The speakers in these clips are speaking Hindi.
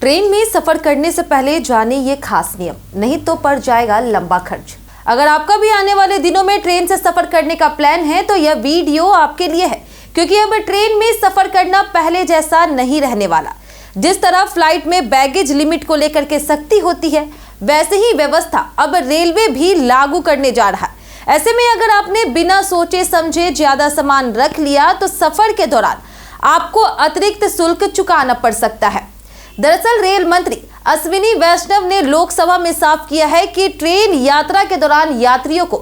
ट्रेन में सफर करने से पहले जाने ये खास नियम, नहीं तो पड़ जाएगा लंबा खर्च। अगर आपका भी आने वाले दिनों में ट्रेन से सफर करने का प्लान है तो यह वीडियो आपके लिए है, क्योंकि अब ट्रेन में सफर करना पहले जैसा नहीं रहने वाला। जिस तरह फ्लाइट में बैगेज लिमिट को लेकर के सख्ती होती है, वैसे ही व्यवस्था अब रेलवे भी लागू करने जा रहा है। ऐसे में अगर आपने बिना सोचे समझे ज्यादा सामान रख लिया तो सफर के दौरान आपको अतिरिक्त शुल्क चुकाना पड़ सकता है। दरअसल रेल मंत्री अश्विनी वैष्णव ने लोकसभा में साफ किया है कि ट्रेन यात्रा के दौरान यात्रियों को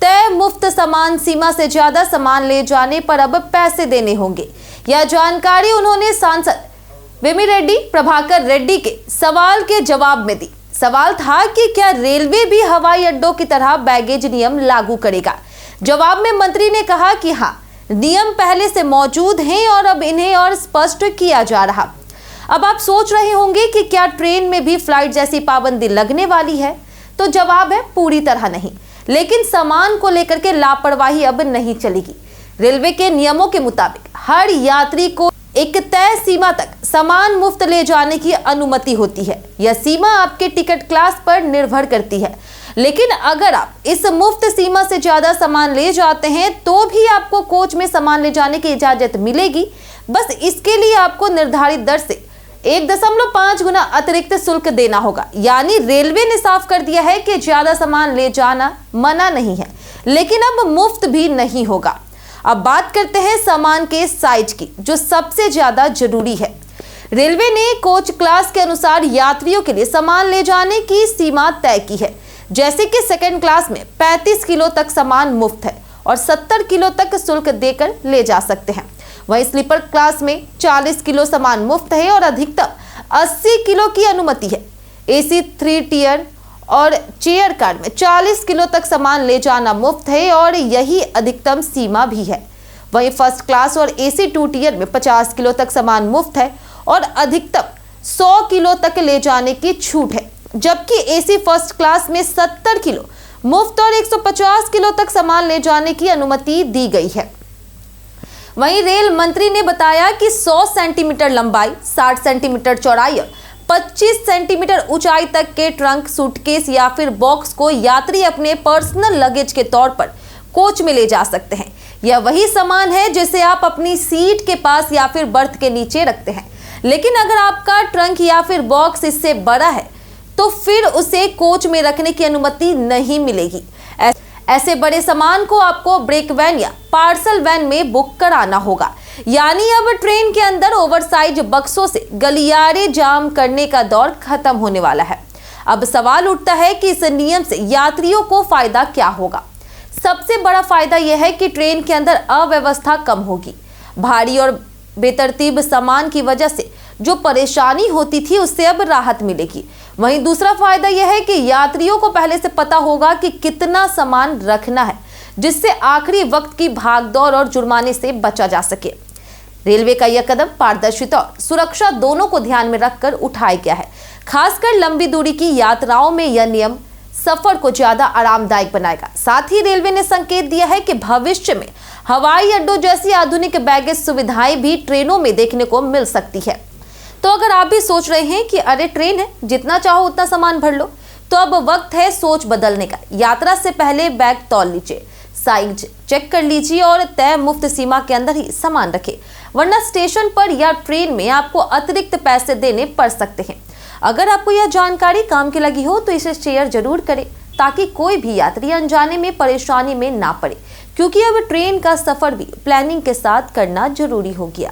तय मुफ्त सामान सीमा से ज्यादा सामान ले जाने पर अब पैसे देने होंगे। यह जानकारी उन्होंने सांसद वेमिरेड्डी प्रभाकर रेड्डी के सवाल के जवाब में दी। सवाल था कि क्या रेलवे भी हवाई अड्डों की तरह बैगेज नियम लागू करेगा। जवाब में मंत्री ने कहा कि हाँ, नियम पहले से मौजूद हैं और अब इन्हें और स्पष्ट किया जा रहा। अब आप सोच रहे होंगे कि क्या ट्रेन में भी फ्लाइट जैसी पाबंदी लगने वाली है, तो जवाब है पूरी तरह नहीं, लेकिन सामान को लेकर के लापरवाही अब नहीं चलेगी। रेलवे के नियमों के मुताबिक हर यात्री को एक तय सीमा तक सामान मुफ्त ले जाने की अनुमति होती है। यह सीमा आपके टिकट क्लास पर निर्भर करती है, लेकिन अगर आप इस मुफ्त सीमा से ज्यादा सामान ले जाते हैं तो भी आपको कोच में सामान ले जाने की इजाजत मिलेगी। बस इसके लिए आपको निर्धारित दर से 1.5 गुना अतिरिक्त शुल्क देना होगा। यानी रेलवे ने साफ कर दिया है कि ज्यादा सामान ले जाना मना नहीं है, लेकिन अब मुफ्त भी नहीं होगा। अब बात करते हैं सामान के साइज की, जो सबसे ज्यादा जरूरी है। रेलवे ने कोच क्लास के अनुसार यात्रियों के लिए सामान ले जाने की सीमा तय की है। जैसे कि सेकंड क्लास में 35 किलो तक सामान मुफ्त है और 70 किलो तक शुल्क देकर ले जा सकते हैं। वहीं स्लीपर क्लास में 40 किलो सामान मुफ्त है और अधिकतम 80 किलो की अनुमति है। AC 3 टियर और चेयर कार में 40 किलो तक सामान ले जाना मुफ्त है और यही अधिकतम सीमा भी है। वहीं फर्स्ट क्लास और AC 2 टियर में 50 किलो तक सामान मुफ्त है और अधिकतम 100 किलो तक ले जाने की छूट है, जबकि AC फर्स्ट क्लास में 70 किलो मुफ्त और 150 किलो तक सामान ले जाने की अनुमति दी गई है। वहीं रेल मंत्री ने बताया कि 100 सेंटीमीटर लंबाई, 60 सेंटीमीटर चौड़ाई और 25 सेंटीमीटर ऊंचाई तक के ट्रंक, सूटकेस या फिर बॉक्स को यात्री अपने पर्सनल लगेज के तौर पर कोच में ले जा सकते हैं। यह वही सामान है जिसे आप अपनी सीट के पास या फिर बर्थ के नीचे रखते हैं, लेकिन अगर आपका ट्रंक या फिर बॉक्स इससे बड़ा है तो फिर उसे कोच में रखने की अनुमति नहीं मिलेगी। ऐसे बड़े सामान को आपको ब्रेक वैन या पार्सल वैन में बुक कराना होगा। यानी अब ट्रेन के अंदर ओवरसाइज बक्सों से गलियारे जाम करने का दौर खत्म होने वाला है। अब सवाल उठता है कि इस नियम से यात्रियों को फायदा क्या होगा। सबसे बड़ा फायदा यह है कि ट्रेन के अंदर अव्यवस्था कम होगी। भारी और बेतरतीब सामान की वजह से जो परेशानी होती थी उससे अब राहत मिलेगी। वहीं दूसरा फायदा यह है कि यात्रियों को पहले से पता होगा कि कितना सामान रखना है, जिससे आखिरी वक्त की भागदौड़ और जुर्माने से बचा जा सके। रेलवे का यह कदम पारदर्शिता और सुरक्षा दोनों को ध्यान में रखकर उठाया गया है। खासकर लंबी दूरी की यात्राओं में यह नियम सफर को ज्यादा आरामदायक बनाएगा। साथ ही रेलवे ने संकेत दिया है कि भविष्य में हवाई अड्डों जैसी आधुनिक बैगेज सुविधाएं भी ट्रेनों में देखने को मिल सकती है। तो अगर आप भी सोच रहे हैं कि अरे ट्रेन है, जितना चाहो उतना सामान भर लो, तो अब वक्त है सोच बदलने का। यात्रा से पहले बैग तौल लीजिए, साइज चेक कर लीजिए और तय मुफ्त सीमा के अंदर ही सामान रखें, वरना स्टेशन पर या ट्रेन में आपको अतिरिक्त पैसे देने पड़ सकते हैं। अगर आपको यह जानकारी काम की लगी हो तो इसे शेयर जरूर करें, ताकि कोई भी यात्री अनजाने में परेशानी में ना पड़े, क्योंकि अब ट्रेन का सफर भी प्लानिंग के साथ करना जरूरी हो गया।